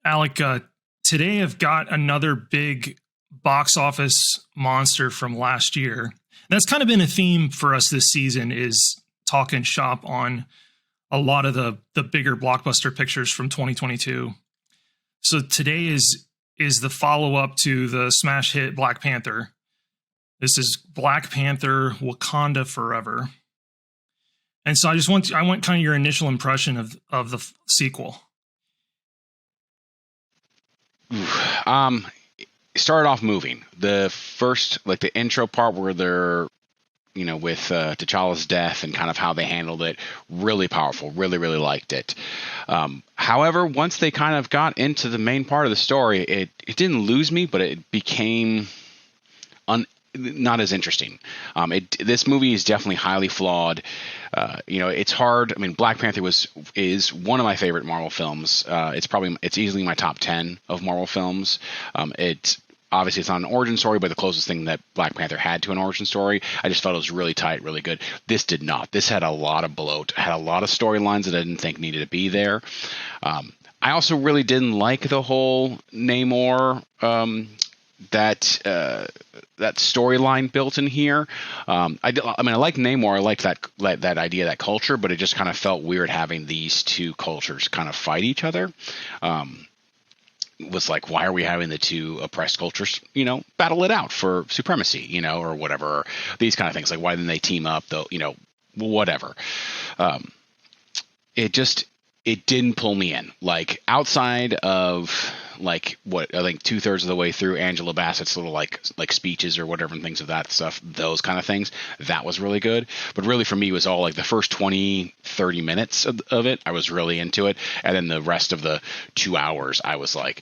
Alec, today I've got another big box office monster from last year. That's kind of been a theme for us this season, is talking shop on a lot of the bigger blockbuster pictures from 2022. So today is the follow-up to the smash hit Black Panther. This is Black Panther Wakanda Forever. And so I want kind of your initial impression of the sequel. Started off moving. The first, like the intro part where they're, with T'Challa's death and kind of how they handled it, really powerful. Really, really liked it. However, once they kind of got into the main part of the story, it didn't lose me, but it became not as interesting. This movie is definitely highly flawed. It's hard. I mean, Black Panther is one of my favorite Marvel films. It's easily my top 10 of Marvel films. Obviously it's not an origin story, but the closest thing that Black Panther had to an origin story. I just felt it was really tight, really good. This did not. This had a lot of bloat, had a lot of storylines that I didn't think needed to be there. I also really didn't like the whole Namor that storyline built in here. I like Namor. I liked that idea, that culture, but it just kind of felt weird having these two cultures kind of fight each other. Was like, why are we having the two oppressed cultures, battle it out for supremacy, or whatever, or these kind of things. Like, why didn't they team up though? Whatever. It didn't pull me in. Like, outside of like what I think 2/3 of the way through Angela Bassett's little like speeches or whatever and things of that stuff, those kind of things, that was really good. But really for me, it was all like the first 20-30 minutes of it. I was really into it, and then the rest of the 2 hours I was like,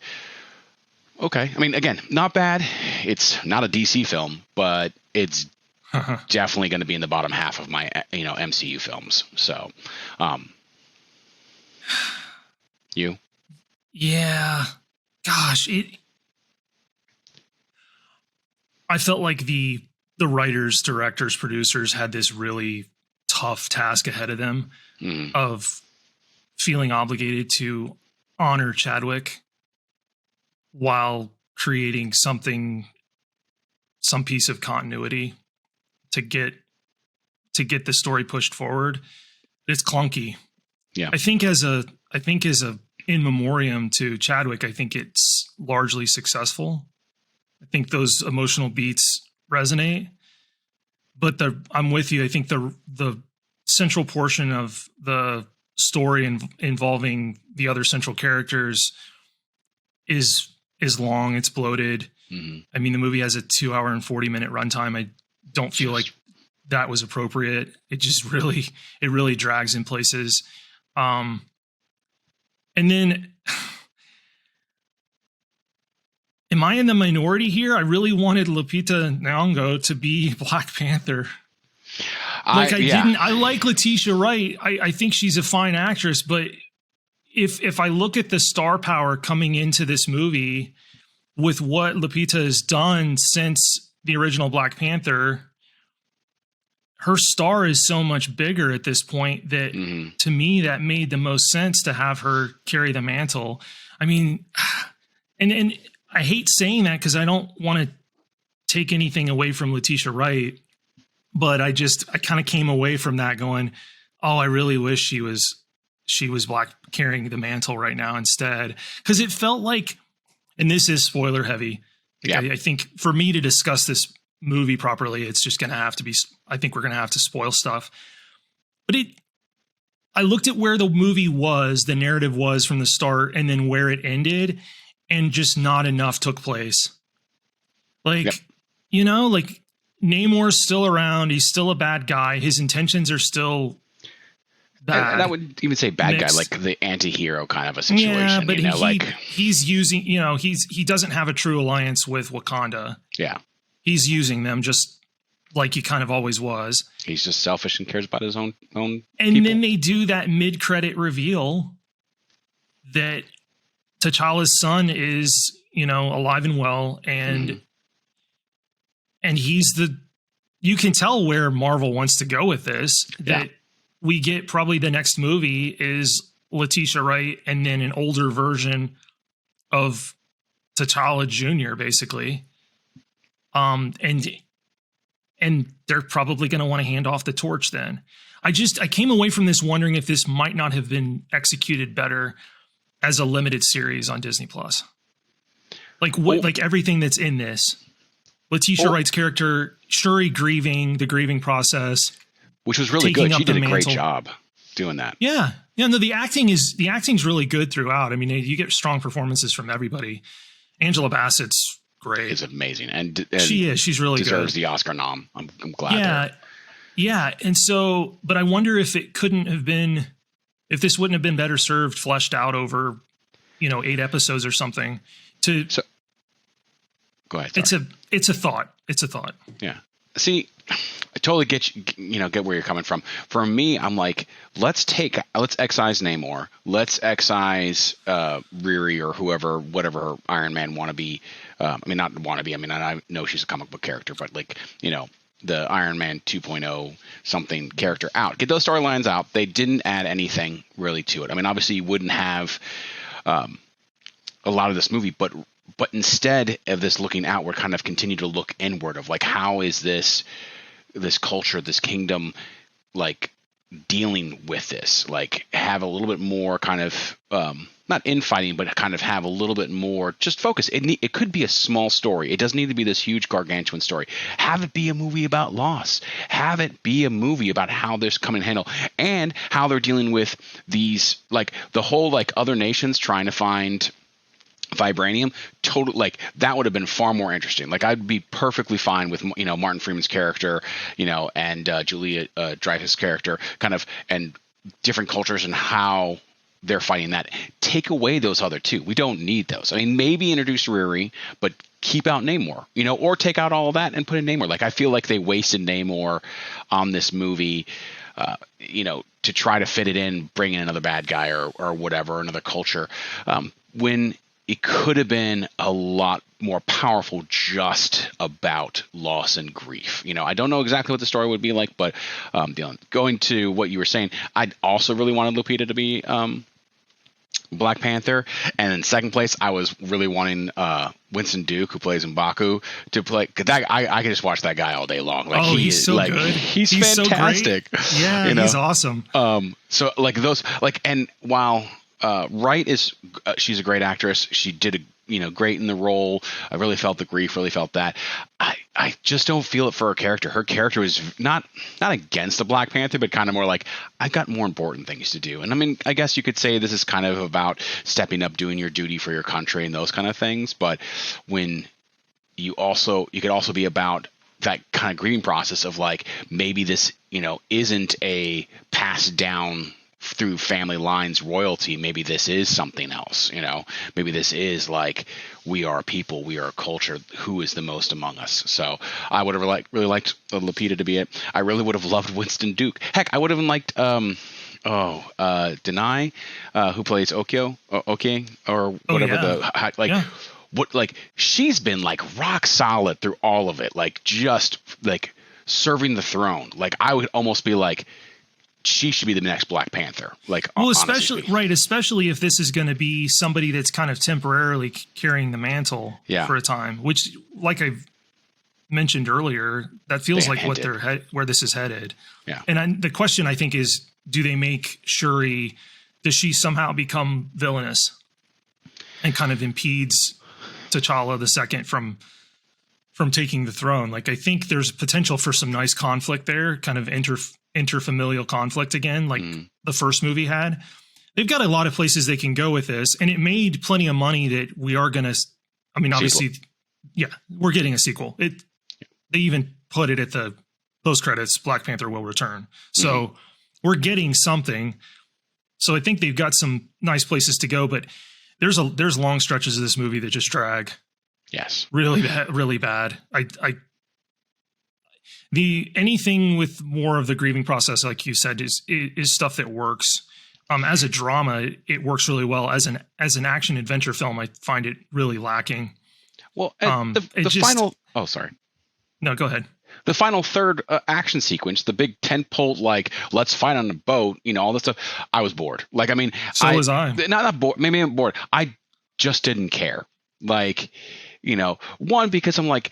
okay. I mean, again, not bad. It's not a DC film, but it's definitely going to be in the bottom half of my MCU films. So you? Yeah. Gosh, I felt like the writers, directors, producers had this really tough task ahead of them of feeling obligated to honor Chadwick while creating some piece of continuity to get the story pushed forward. It's clunky. Yeah. I think as a in memoriam to Chadwick, I think it's largely successful. I think those emotional beats resonate, but I'm with you. I think the central portion of the story involving the other central characters is long. It's bloated. Mm-hmm. I mean, the movie has a 2 hour and 40-minute runtime. I don't feel like that was appropriate. It just really drags in places. And then, am I in the minority here? I really wanted Lupita Nyong'o to be Black Panther. I like Letitia Wright. I think she's a fine actress, but if I look at the star power coming into this movie with what Lupita has done since the original Black Panther, her star is so much bigger at this point that to me, that made the most sense to have her carry the mantle. I mean, and I hate saying that because I don't want to take anything away from Letitia Wright, but I kind of came away from that going, oh, I really wish she was Black carrying the mantle right now instead. Cause it felt like, and this is spoiler heavy. Yeah. I think for me to discuss this movie properly, it's just going to have to be, I think we're going to have to spoil stuff. But I looked at where the movie was, the narrative was from the start, and then where it ended, and just not enough took place. Like, like Namor's still around. He's still a bad guy. His intentions are still bad. That would even say bad guy, like the anti-hero kind of a situation. Yeah, but he's using, he doesn't have a true alliance with Wakanda. Yeah. He's using them just like he kind of always was. He's just selfish and cares about his own And people. then they do that mid-credit reveal that T'Challa's son is, alive and well, and he's you can tell where Marvel wants to go with this. That we get probably the next movie is Letitia Wright and then an older version of T'Challa Jr. basically. And they're probably going to want to hand off the torch then. I came away from this wondering if this might not have been executed better as a limited series on Disney Plus. Like everything that's in this. Letitia Wright's character, Shuri grieving, the grieving process. Which was really good. She did a great job doing that. Yeah. Yeah, no, the acting's really good throughout. I mean, you get strong performances from everybody. Angela Bassett's great. Is amazing. And she is. She's really deserves good. The Oscar nom. I'm glad. Yeah. Yeah. And so, but I wonder if it couldn't have been, if this wouldn't have been better served, fleshed out over, 8 episodes or something. Go ahead. Sorry. It's a thought. It's a thought. Yeah. See, I totally get where you're coming from. For me, I'm like, let's excise Namor. Let's excise Riri or whatever Iron Man wannabe. Not wannabe. I know she's a comic book character, but the Iron Man 2.0 something character out. Get those storylines out. They didn't add anything really to it. Obviously you wouldn't have a lot of this movie, but instead of this looking outward, kind of continue to look inward of like, how is this culture, this kingdom, like dealing with this, like have a little bit more kind of, not infighting, but kind of have a little bit more just focus. It could be a small story. It doesn't need to be this huge gargantuan story. Have it be a movie about loss. Have it be a movie about how this come and handle and how they're dealing with these, like the whole, like other nations trying to find vibranium. That would have been far more interesting. Like I'd be perfectly fine with Martin Freeman's character, and Julia Dreyfus' character, kind of, and different cultures and how they're fighting that. Take away those other two. We don't need those. Maybe introduce Riri, but keep out Namor, or take out all of that and put in Namor. Like I feel like they wasted Namor on this movie, to try to fit it in, bring in another bad guy or whatever, another culture, when it could have been a lot more powerful just about loss and grief. I don't know exactly what the story would be like, but Dylan, going to what you were saying, I'd also really wanted Lupita to be Black Panther. And in second place, I was really wanting Winston Duke, who plays M'Baku, to play. Cause I could just watch that guy all day long. Like he's so good. He's fantastic. So yeah, he's awesome. So like those, like, and while Wright is, she's a great actress. She did great in the role. I really felt the grief, really felt that. I just don't feel it for her character. Her character was not against the Black Panther, but kind of more like, I've got more important things to do. And I guess you could say this is kind of about stepping up, doing your duty for your country and those kind of things. But when you could also be about that kind of grieving process of like, maybe this, isn't a passed down through family lines royalty. Maybe this is something else, maybe this is like, we are a people, we are a culture, who is the most among us. So I would have really liked Lupita to be it. I really would have loved Winston Duke. Heck, I would have liked Denai, who plays Okio or whatever. What, like, she's been like rock solid through all of it, like just like serving the throne. Like I would almost be like, she should be the next Black Panther. Like, well, especially if this is going to be somebody that's kind of temporarily carrying the mantle for a time, which, like I've mentioned earlier, that feels like where this is headed. Yeah. And the question I think is, do they make Shuri, does she somehow become villainous and kind of impedes T'Challa II from taking the throne? Like, I think there's potential for some nice conflict there, kind of interfamilial conflict again, like the first movie had. They've got a lot of places they can go with this, and it made plenty of money that we are going to, obviously, we're getting a sequel. They even put it at the post credits, Black Panther will return. So we're getting something. So I think they've got some nice places to go, but there's long stretches of this movie that just drag. Yes. Really bad. Anything with more of the grieving process, like you said, is stuff that works. As a drama, it works really well. As an action adventure film, I find it really lacking. Well, the final. Oh, sorry. No, go ahead. The final third action sequence, the big tentpole, like, let's fight on a boat, all this stuff. I was bored. Like, so was I. Not bored. Maybe I'm bored. just didn't care. Like, one, because I'm like,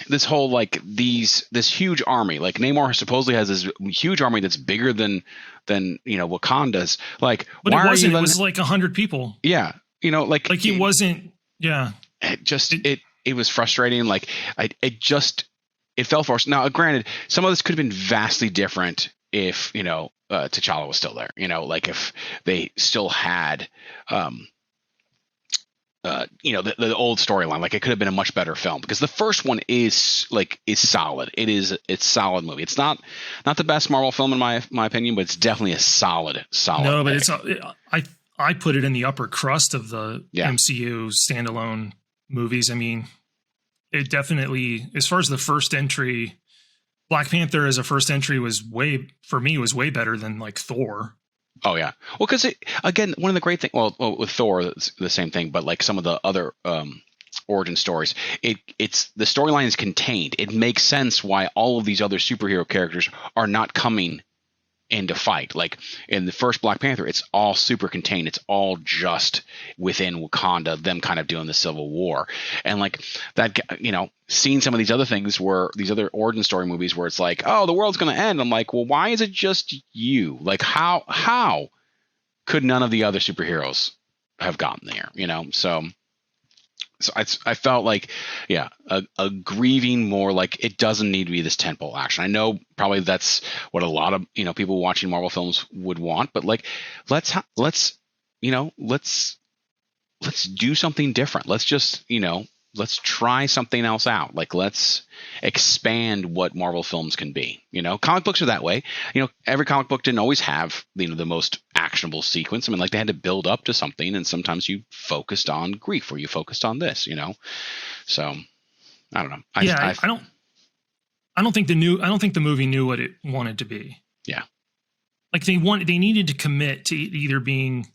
this whole like this huge army, like Namor supposedly has this huge army that's bigger than Wakanda's. Like, but why it wasn't. Are you it was like 100 people. Yeah, like it wasn't. Yeah, it was frustrating. Like, it fell forced. Now, granted, some of this could have been vastly different if T'Challa was still there. Like if they still had the old storyline. Like, it could have been a much better film, because the first one is solid. It's solid movie. It's not the best Marvel film in my opinion, but it's definitely a solid. No, but I put it in the upper crust of the MCU standalone movies. I mean, it definitely, as far as the first entry, Black Panther as a first entry was way better than like Thor. Oh yeah, well, because again, one of the great things, well, with Thor, it's the same thing, but like some of the other origin stories, it's the storyline is contained. It makes sense why all of these other superhero characters are not coming into fight. Like in the first Black Panther, it's all super contained. It's all just within Wakanda, them kind of doing the Civil War, and like that, seeing some of these other things where these other origin story movies where it's like, oh, the world's going to end. I'm like, well, why is it just you? Like, how could none of the other superheroes have gotten there? So I felt like, a grieving more, like it doesn't need to be this tentpole action. I know probably that's what a lot of people watching Marvel films would want, but like let's do something different. Let's just let's try something else out. Like, let's expand what Marvel films can be. Comic books are that way. Every comic book didn't always have the most actionable sequence. I mean, like, they had to build up to something, and sometimes you focused on grief or you focused on this. So I don't know. I don't think the movie knew what it wanted to be. Yeah, like they needed to commit to either being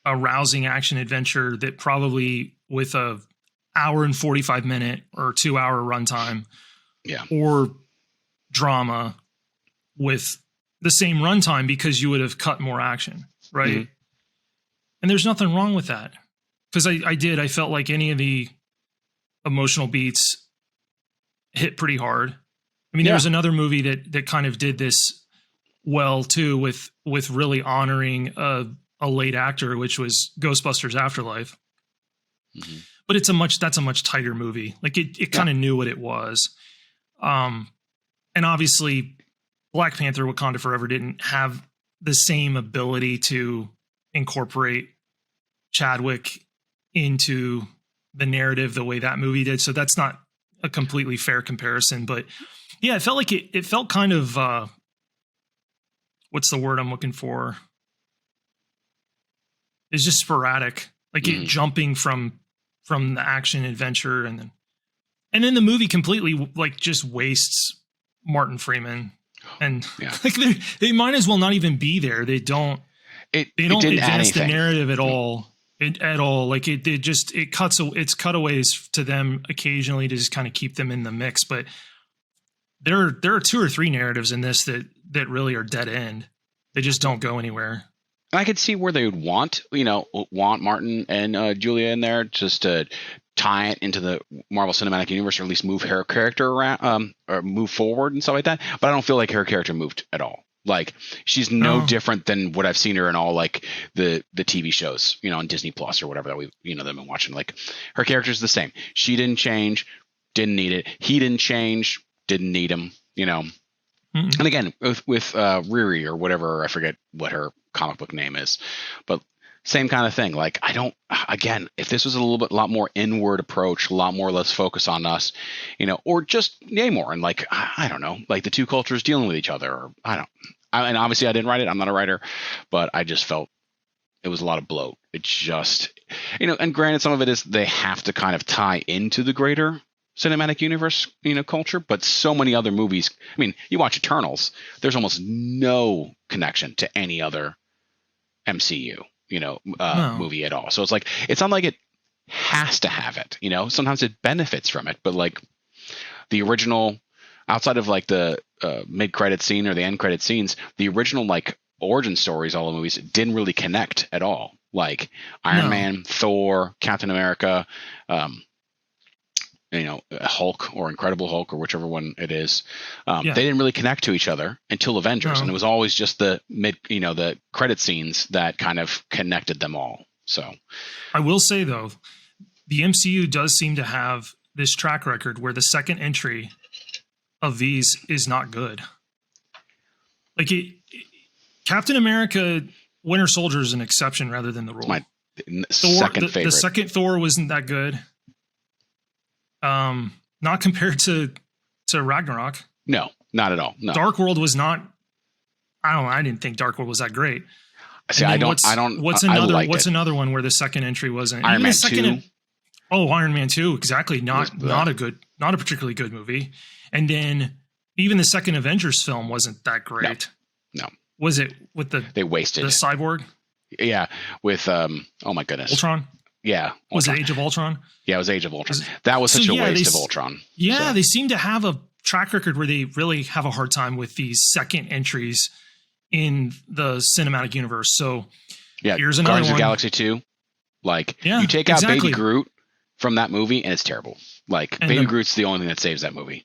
a rousing action adventure that probably with a hour and 45 minute or 2 hour runtime, or drama with the same runtime, because you would have cut more action, right? Mm-hmm. And there's nothing wrong with that, because I felt like any of the emotional beats hit pretty hard. I mean, there was another movie that kind of did this well too, with really honoring a late actor, which was Ghostbusters Afterlife. Mm-hmm. But that's a much tighter movie. Like it kind of knew what it was. And obviously Black Panther Wakanda Forever didn't have the same ability to incorporate Chadwick into the narrative the way that movie did. So that's not a completely fair comparison, but yeah, it felt like it felt kind of, what's the word I'm looking for? It's just sporadic, like it jumping from the action adventure, and then the movie completely like just wastes Martin Freeman, and like they might as well not even be there. They don't advance the narrative at all. Like it's cutaways to them occasionally to just kind of keep them in the mix. But there are 2 or 3 narratives in this that really are dead end. They just don't go anywhere. I could see where they would want Martin and Julia in there just to tie it into the Marvel Cinematic Universe, or at least move her character around, or move forward and stuff like that. But I don't feel like her character moved at all. Like, she's no different than what I've seen her in all like the TV shows, on Disney Plus or whatever that we've they've been watching. Like, her character's the same. She didn't change, didn't need it. He didn't change, didn't need him. Mm-hmm. And again, with Riri or whatever, I forget what her comic book name is, but same kind of thing. Like, if this was a lot more inward approach, a lot more let's focus on us, or just Namor, and like, I don't know, like the 2 cultures dealing with each other, or and obviously I didn't write it. I'm not a writer, but I just felt it was a lot of bloat. It's just, and granted, some of it is they have to kind of tie into the greater cinematic universe, culture, but so many other movies. I mean, you watch Eternals, there's almost no connection to any other MCU, movie at all. So it's like, it's not like it has to have it, sometimes it benefits from it, but like the original, outside of like the mid-credit scene or the end credit scenes, the original like origin stories, all the movies didn't really connect at all. like Iron Man, Thor, Captain America, Hulk or Incredible Hulk or whichever one it is. They didn't really connect to each other until Avengers, and it was always just the the credit scenes that kind of connected them all. So I will say though, the MCU does seem to have this track record where the second entry of these is not good. Like Captain America, Winter Soldier is an exception rather than the rule. My second favorite. The second Thor wasn't that good. Not compared to Ragnarok. No, not at all. No. Dark World was not. I didn't think Dark World was that great. See, What's another one where the second entry wasn't Iron Man 2? Iron Man 2, exactly. Not a particularly good movie. And then even the second Avengers film wasn't that great. No. Was it with they wasted the cyborg? Yeah, with oh my goodness, Ultron. Yeah, Ultron. Was it Age of Ultron? Yeah, it was Age of Ultron. That was such a waste of Ultron. Yeah, they seem to have a track record where they really have a hard time with these second entries in the cinematic universe. So here's another Guardians one. of the Galaxy 2. You take out Baby Groot from that movie and it's terrible. Baby Groot's the only thing that saves that movie.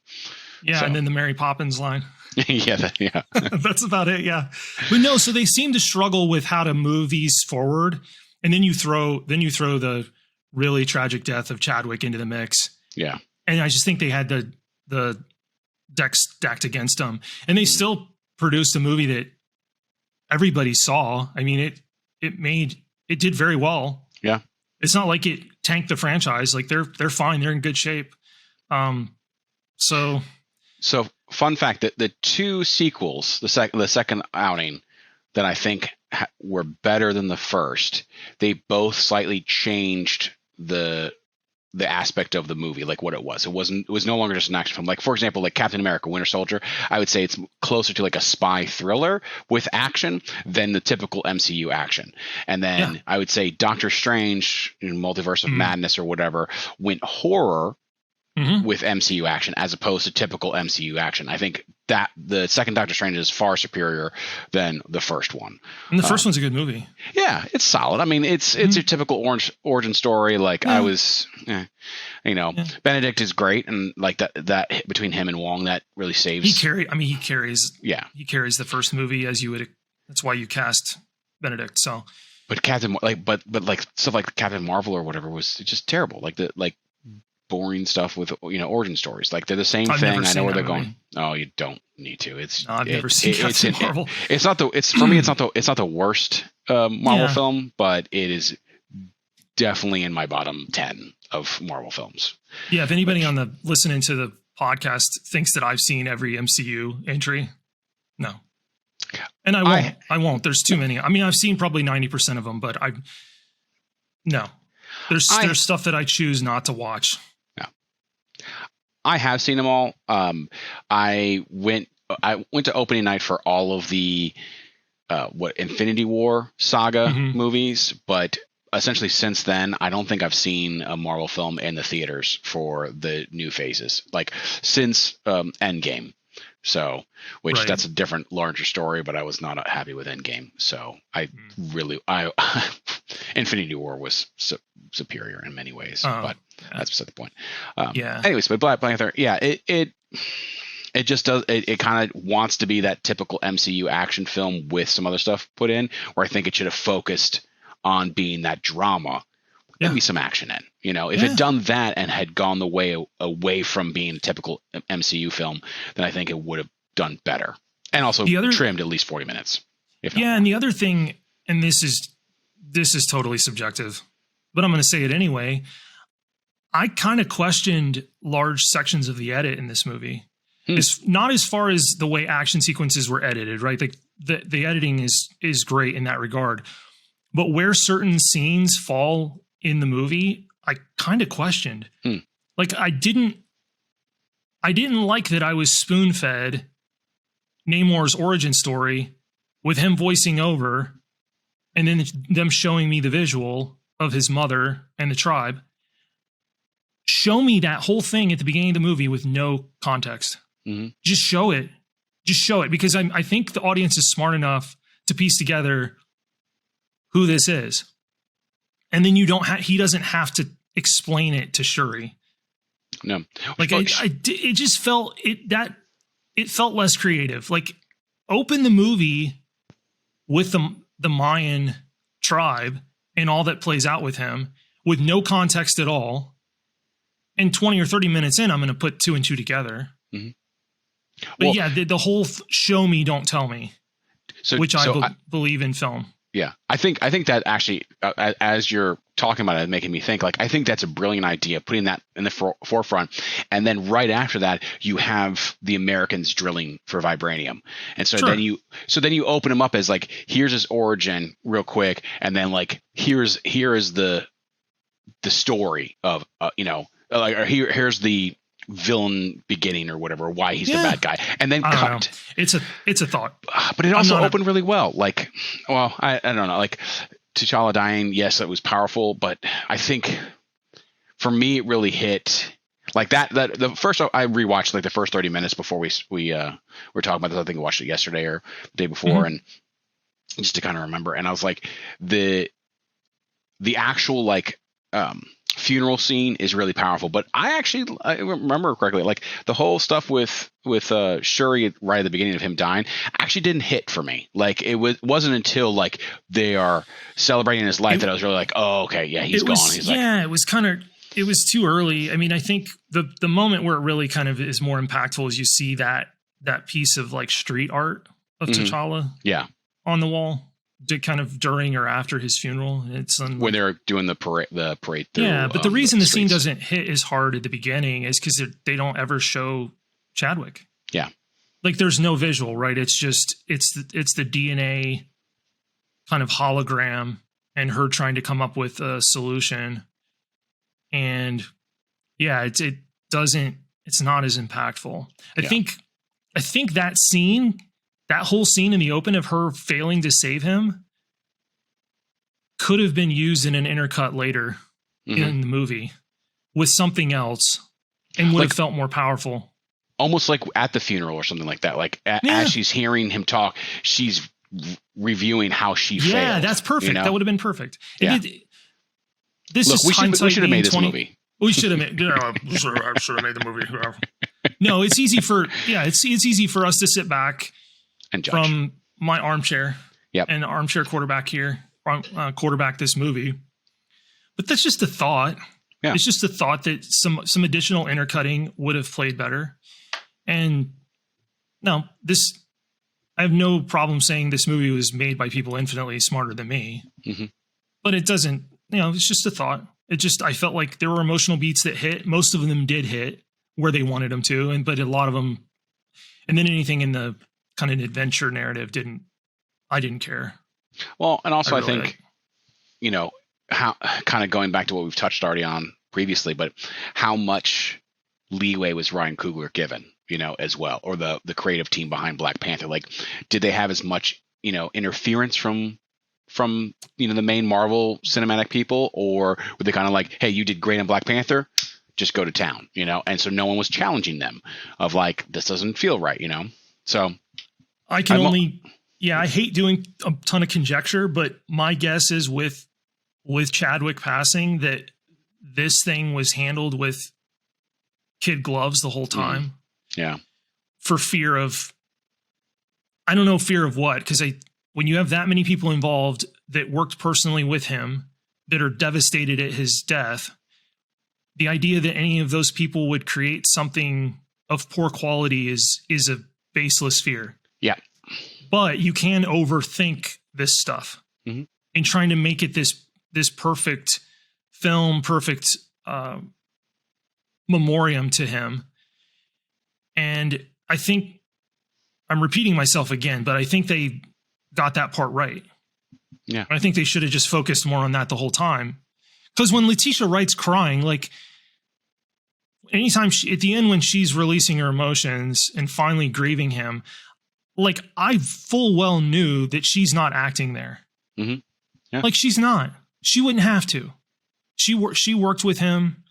Yeah, and then the Mary Poppins line. yeah. That's about it, yeah. But no, so they seem to struggle with how to move these forward. And then you throw the really tragic death of Chadwick into the mix. Yeah. And I just think they had the deck stacked against them. And they still produced a movie that everybody saw. I mean, it did very well. Yeah. It's not like it tanked the franchise. Like they're fine. They're in good shape. So fun fact that the two sequels, the second outing that I think were better than the first, they both slightly changed the aspect of the movie, like what it was. It was no longer just an action film. Like, for example, like Captain America, Winter Soldier, I would say it's closer to like a spy thriller with action than the typical MCU action. And then I would say Doctor Strange in Multiverse of Madness or whatever went horror with MCU action as opposed to typical MCU action. I think that the second Doctor Strange is far superior than the first one. And the first one's a good movie. Yeah, it's solid. I mean, it's a typical origin story. Benedict is great, and like that between him and Wong, that really saves. He carries the first movie as you would. That's why you cast Benedict. So, but stuff like Captain Marvel or whatever was just terrible. Boring stuff with origin stories. Like they're the same thing. I know where they're going. Oh, you don't need to. I've never seen Captain Marvel. It's not the worst Marvel film, but it is definitely in my bottom 10 of Marvel films. Yeah, if anybody listening to the podcast thinks that I've seen every MCU entry, no. And I won't. There's too many. I mean, I've seen probably 90% of them, but there's stuff that I choose not to watch. I have seen them all. I went to opening night for all of the Infinity War saga movies, but essentially since then, I don't think I've seen a Marvel film in the theaters for the new phases, like since Endgame. So, that's a different, larger story, but I was not happy with Endgame. So Infinity War was superior in many ways, but that's beside the point. Anyways, but Black Panther, it just does. It kind of wants to be that typical MCU action film with some other stuff put in, where I think it should have focused on being that drama. Maybe some action in. If it done that and had gone the way away from being a typical MCU film, then I think it would have done better, and also trimmed at least 40 minutes. And the other thing, and this is totally subjective, but I'm going to say it anyway. I kind of questioned large sections of the edit in this movie. It's not as far as the way action sequences were edited, right? The editing is great in that regard, but where certain scenes fall in the movie, I kind of questioned. Like I didn't like that I was spoon-fed Namor's origin story with him voicing over and then them showing me the visual of his mother and the tribe. Show me that whole thing at the beginning of the movie with no context. Just show it. Because I think the audience is smart enough to piece together who this is. and then he doesn't have to explain it to Shuri. No, like it just felt it felt less creative. Like, open the movie with the Mayan tribe and all that plays out with him with no context at all. And 20 or 30 minutes in, I'm going to put 2 and 2 together. Mm-hmm. But the whole show me, don't tell me, which I believe in film. Yeah, I think that actually, as you're talking about it, making me think, like, I think that's a brilliant idea, putting that in the forefront. And then right after that, you have the Americans drilling for vibranium. And so then you open him up as like, here's his origin real quick. And then like, here is the story of, here's the villain beginning or whatever, why he's the bad guy, and then cut. It's a thought, but it also opened really well. Like, well, I don't know, like T'Challa dying, yes, it was powerful, but I think for me it really hit like that the first, I rewatched like the first 30 minutes before we were talking about this. I think I watched it yesterday or the day before, and just to kind of remember, and I was like, the actual like funeral scene is really powerful, but I remember correctly, like the whole stuff with Shuri right at the beginning of him dying actually didn't hit for me. Like, it wasn't until like they are celebrating his life that I was really like, oh, okay, yeah, he's gone. It was too early. I mean, I think the moment where it really kind of is more impactful is you see that piece of like street art of T'Challa on the wall. Kind of during or after his funeral. It's when they're doing the parade through, but the reason the scene doesn't hit as hard at the beginning is because they don't ever show Chadwick. Yeah, like there's no visual, right? It's just it's the DNA kind of hologram and her trying to come up with a solution. And it's not as impactful. I think that scene. That whole scene in the open of her failing to save him could have been used in an intercut later in the movie with something else and would have felt more powerful. Almost like at the funeral or something like that. Like as she's hearing him talk, she's reviewing how she failed. Yeah, that's perfect. You know? That would have been perfect. Yeah. We should have made this movie. We should have made. I should have made the movie. No, it's easy for it's easy for us to sit back and judge from my armchair and armchair quarterback here, quarterback this movie. But that's just a thought. Yeah. It's just a thought that some additional intercutting would have played better. And no, I have no problem saying this movie was made by people infinitely smarter than me. Mm-hmm. But it doesn't, it's just a thought. I felt like there were emotional beats that hit. Most of them did hit where they wanted them to, but a lot of them, and then anything in the kind of adventure narrative I didn't care. Well, and also I think, how kind of going back to what we've touched already on previously, but how much leeway was Ryan Coogler given, as well, or the creative team behind Black Panther? Like, did they have as much, interference from the main Marvel cinematic people, or were they kind of like, hey, you did great in Black Panther, just go to town, and so no one was challenging them of like, this doesn't feel right, So I hate doing a ton of conjecture, but my guess is with Chadwick passing that this thing was handled with kid gloves the whole time. Yeah. For fear of, I don't know, fear of what? Because when you have that many people involved that worked personally with him that are devastated at his death, the idea that any of those people would create something of poor quality is a baseless fear. Yeah. But you can overthink this stuff in trying to make it this perfect film, perfect memoriam to him. And I think I'm repeating myself again, but I think they got that part right. Yeah. I think they should have just focused more on that the whole time. Because when Letitia Wright's crying, like anytime at the end when she's releasing her emotions and finally grieving him, like I full well knew that she's not acting there. Mm-hmm. Yeah. Like she's not. She wouldn't have to. She worked with him.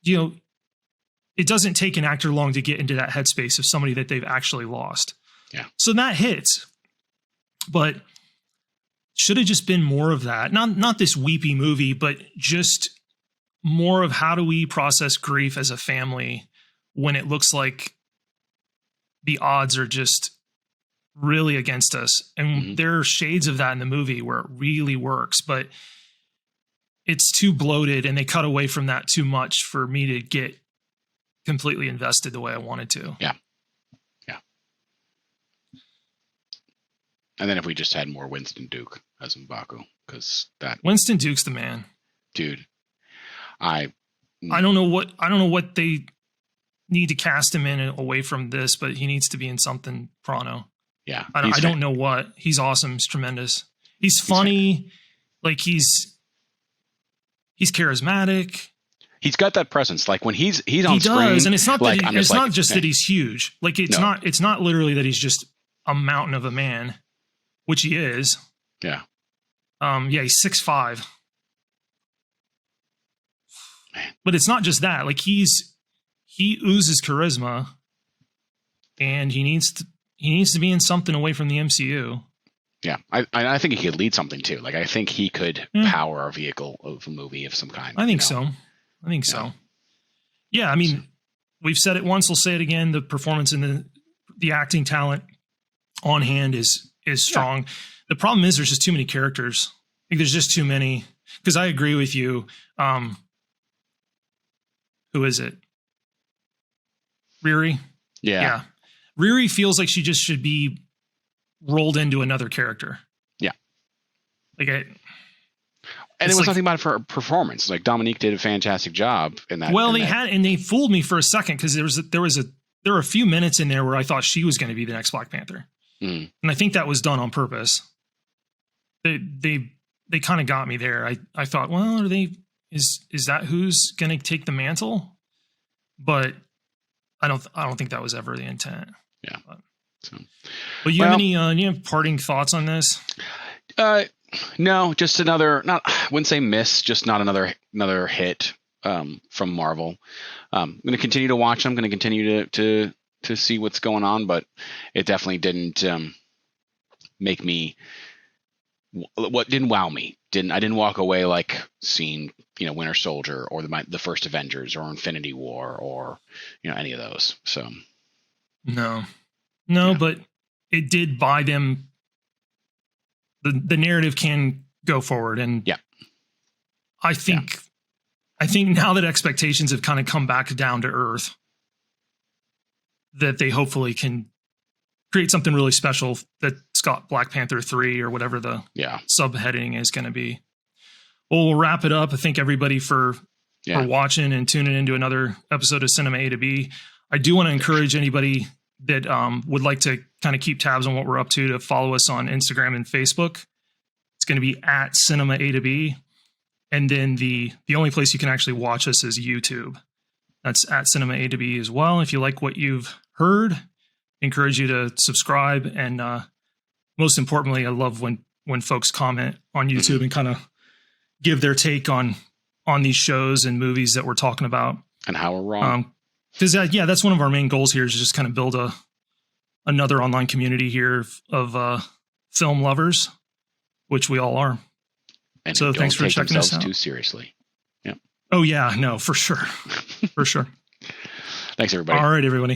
It doesn't take an actor long to get into that headspace of somebody that they've actually lost. Yeah. So that hits. But should have just been more of that. Not this weepy movie, but just more of how do we process grief as a family when it looks like the odds are just really against us. And there are shades of that in the movie where it really works, but it's too bloated and they cut away from that too much for me to get completely invested the way I wanted to. Yeah. Yeah. And then if we just had more Winston Duke as M'Baku, because that Winston Duke's the man. Dude. I don't know what they need to cast him in away from this, but he needs to be in something pronto. Yeah. I don't know what. He's awesome. He's tremendous. He's funny. Like he's charismatic. He's got that presence. Like when he's on he screen. Does, and it's not like, that it's not just that he's huge. Like it's not literally that he's just a mountain of a man, which he is. Yeah. Yeah, he's 6'5". Man. But it's not just that. Like he oozes charisma, and he needs to be in something away from the MCU. Yeah, I think he could lead something too. Like I think he could power a vehicle of a movie of some kind. I think so. Yeah, I mean, we've said it once. We'll say it again. The performance and the acting talent on hand is strong. Yeah. The problem is there's just too many characters. Like, there's just too many. Because I agree with you. Who is it? Riri? Yeah. Riri feels like she just should be rolled into another character. Yeah. Like and it was nothing about her performance. Like Dominique did a fantastic job in that. Well, they fooled me for a second because there were a few minutes in there where I thought she was going to be the next Black Panther. And I think that was done on purpose. They kind of got me there. I thought, well, is that who's going to take the mantle? But I don't think that was ever the intent. Yeah. But you have any parting thoughts on this? No, just another. I wouldn't say miss, just not another hit from Marvel. I'm going to continue to watch them. I'm going to continue to see what's going on, but it definitely didn't make me. What didn't wow me? I didn't walk away like seeing Winter Soldier or the first Avengers or Infinity War or any of those. So no, yeah. But it did buy them. The narrative can go forward, and yeah, I think now that expectations have kind of come back down to earth, that they hopefully can create something really special that's got Black Panther 3 or whatever the subheading is going to be. Well, we'll wrap it up. I thank everybody for watching and tuning into another episode of Cinema A to B. I do want to encourage anybody that would like to kind of keep tabs on what we're up to follow us on Instagram and Facebook. It's going to be at Cinema A to B. And then the only place you can actually watch us is YouTube. That's at Cinema A to B as well. If you like what you've heard, I encourage you to subscribe. And most importantly, I love when folks comment on YouTube and kind of give their take on these shows and movies that we're talking about. And how we're wrong. Because that's one of our main goals here is just kind of build another online community here of film lovers, which we all are. And so thanks for checking us out. Too seriously. Yeah. Oh yeah, no, for sure, for sure. Thanks everybody. All right, everybody.